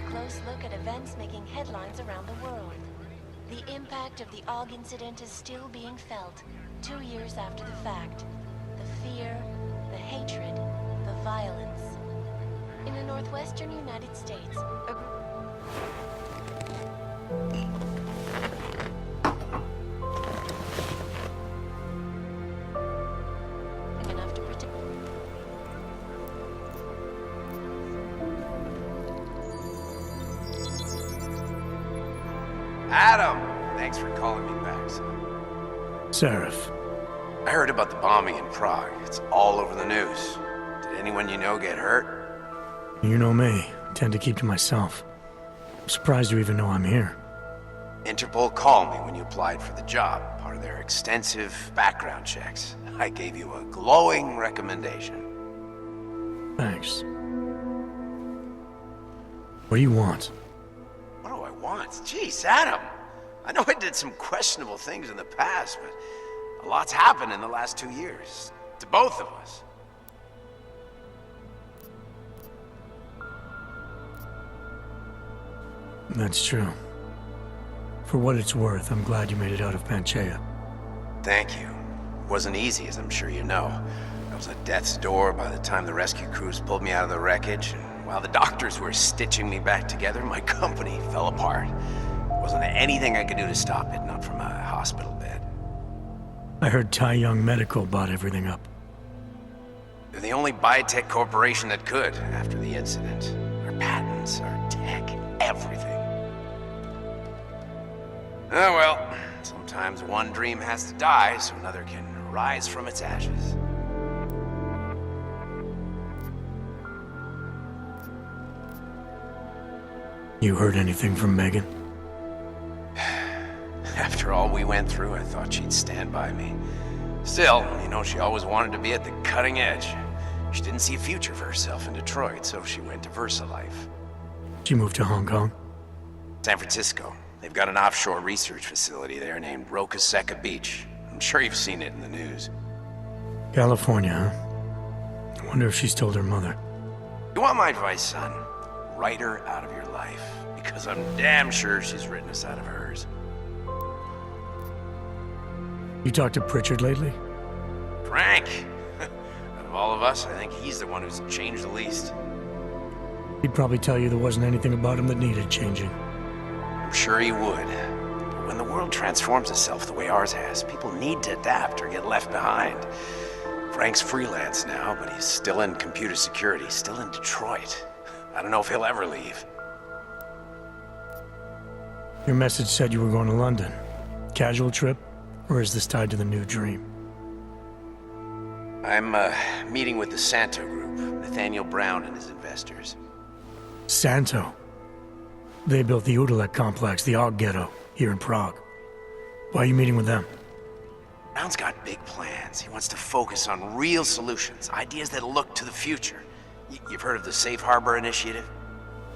close look at events making headlines around the world. The impact of the AUG incident is still being felt, 2 years after the fact. The fear, the hatred, the violence. In the northwestern United States, enough to protect. Adam! Thanks for calling me back, son. Seraph. I heard about the bombing in Prague. It's all over the news. Did anyone you know get hurt? You know me. I tend to keep to myself. I'm surprised you even know I'm here. Interpol called me when you applied for the job, part of their extensive background checks. I gave you a glowing recommendation. Thanks. What do you want? What do I want? Jeez, Adam! I know I did some questionable things in the past, but a lot's happened in the last 2 years. To both of us. That's true. For what it's worth, I'm glad you made it out of Panchaea. Thank you. It wasn't easy, as I'm sure you know. I was at death's door by the time the rescue crews pulled me out of the wreckage, and while the doctors were stitching me back together, my company fell apart. There wasn't anything I could do to stop it, not from a hospital bed. I heard Tai Young Medical bought everything up. They're the only biotech corporation that could, after the incident. Our patents, our tech, everything. Oh well, sometimes one dream has to die so another can rise from its ashes. You heard anything from Megan? After all we went through, I thought she'd stand by me. Still, you know, she always wanted to be at the cutting edge. She didn't see a future for herself in Detroit, so she went to VersaLife. She moved to Hong Kong? San Francisco. They've got an offshore research facility there named Rokaseca Beach. I'm sure you've seen it in the news. California, huh? I wonder if she's told her mother. You want my advice, son? Write her out of your life. Because I'm damn sure she's written us out of hers. You talked to Pritchard lately? Frank! Out of all of us, I think he's the one who's changed the least. He'd probably tell you there wasn't anything about him that needed changing. I'm sure he would. But when the world transforms itself the way ours has, people need to adapt or get left behind. Frank's freelance now, but he's still in computer security, still in Detroit. I don't know if he'll ever leave. Your message said you were going to London. Casual trip? Or is this tied to the new dream? I'm meeting with the Santo Group, Nathaniel Brown and his investors. Santo? They built the Udalek complex, the AUG ghetto, here in Prague. Why are you meeting with them? Brown's got big plans. He wants to focus on real solutions, ideas that look to the future. You've heard of the Safe Harbor Initiative?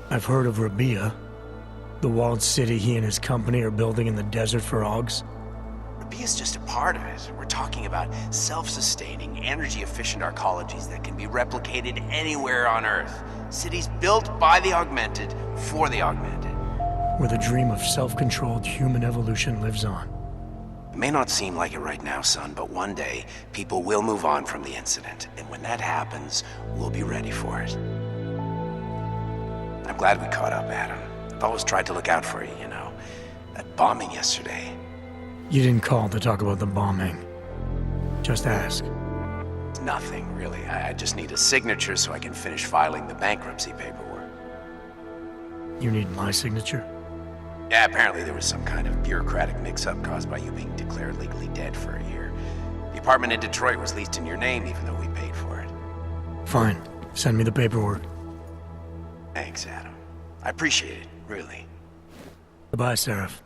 I've heard of Rabia, the walled city he and his company are building in the desert for AUGs. Rabia's just a part of it. We're talking about self-sustaining, energy-efficient arcologies that can be replicated anywhere on Earth. Cities built by the augmented, for the augmented. Where the dream of self-controlled human evolution lives on. It may not seem like it right now, son, but one day, people will move on from the incident. And when that happens, we'll be ready for it. I'm glad we caught up, Adam. I've always tried to look out for you, you know. That bombing yesterday. You didn't call to talk about the bombing. Just ask. Nothing, really. I just need a signature so I can finish filing the bankruptcy paperwork. You need my signature? Yeah, apparently there was some kind of bureaucratic mix-up caused by you being declared legally dead for a year. The apartment in Detroit was leased in your name even though we paid for it. Fine. Send me the paperwork. Thanks, Adam. I appreciate it, really. Goodbye, Seraph.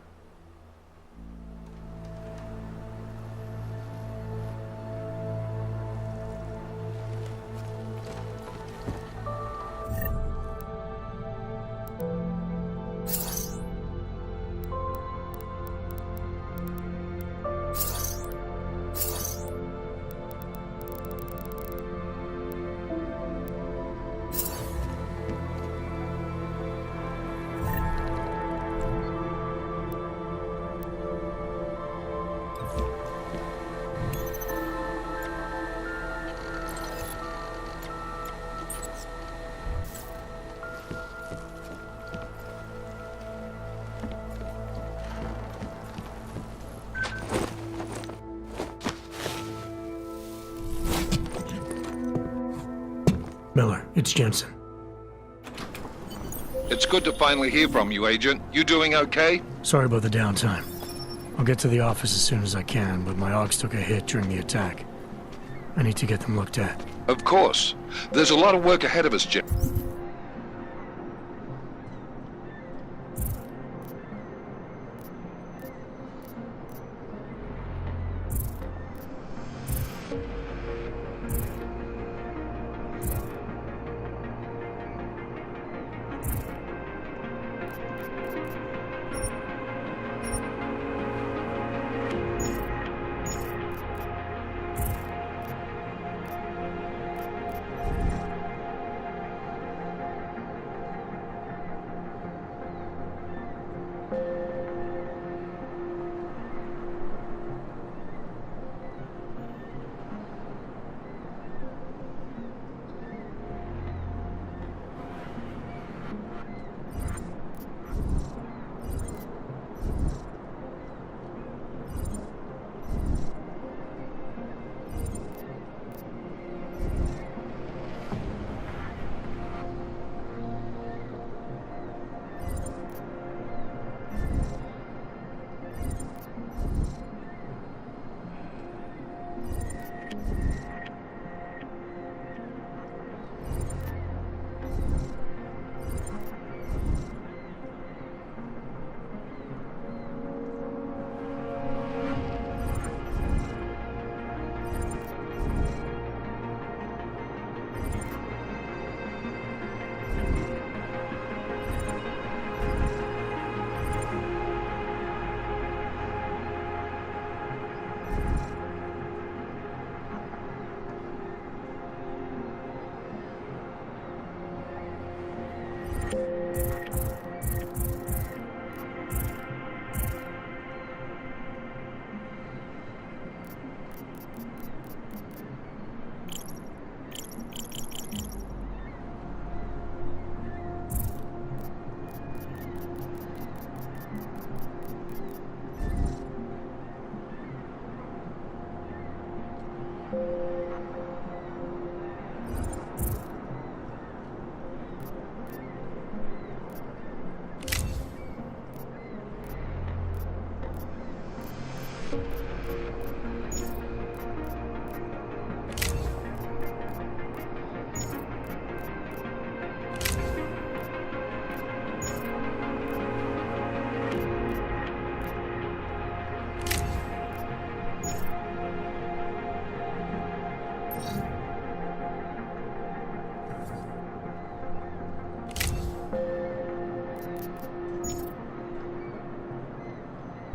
Killer. It's Jensen. It's good to finally hear from you, Agent. You doing okay? Sorry about the downtime. I'll get to the office as soon as I can, but my Augs took a hit during the attack. I need to get them looked at. Of course. There's a lot of work ahead of us, Jim.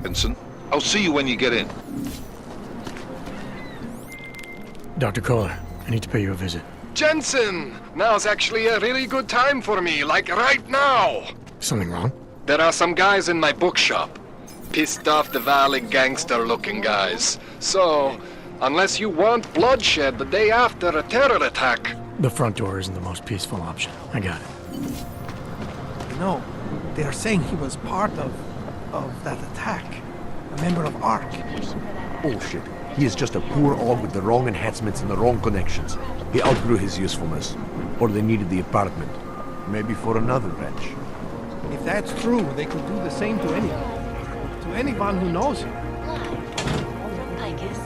Vincent, I'll see you when you get in. Dr. Kohler, I need to pay you a visit. Jensen! Now's actually a really good time for me, like right now! Something wrong? There are some guys in my bookshop. Pissed off the Valley gangster-looking guys. So, unless you want bloodshed the day after a terror attack... The front door isn't the most peaceful option. I got it. You know, they are saying he was part of that attack. A member of ARC. Bullshit. He is just a poor Aug with the wrong enhancements and the wrong connections. He outgrew his usefulness. Or they needed the apartment. Maybe for another wrench. If that's true, they could do the same to anyone. To anyone who knows him. Live from Picus.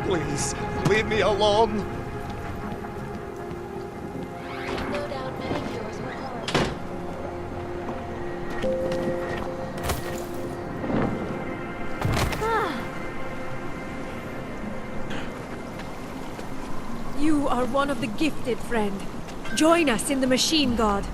Please, leave me alone! No doubt many viewers were horrified. You are one of the gifted, friend. Join us in the Machine God.